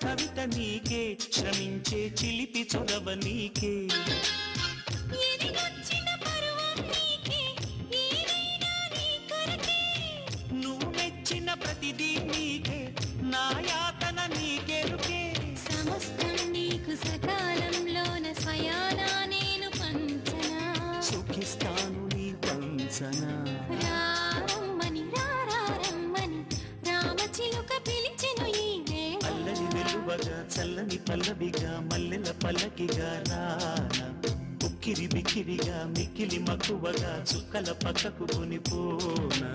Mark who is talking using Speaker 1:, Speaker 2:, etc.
Speaker 1: కవిత నీకే శ్రమించే చిలిపి చొరవ నీకే నువ్వు మెచ్చిన ప్రతిదీ నీకే నా యాతన నీకెరుకే
Speaker 2: సమస్తం నీకు సకాలంలోన స్వయానా నేను పంచనా
Speaker 1: సుఖిస్తాను నీ పంచనా
Speaker 2: రారమ్మని రారమ్మని రామచిలుక పిలిచెను ఈ వేళ
Speaker 1: అల్లరి వెలువగా చల్లని పల్లవిగా మల్లెల పల్లకిగా రానా ఉక్కిరి బిక్కిరిగా మిక్కిలి మక్కువగా చుక్కల పక్కకు కొనిపోనా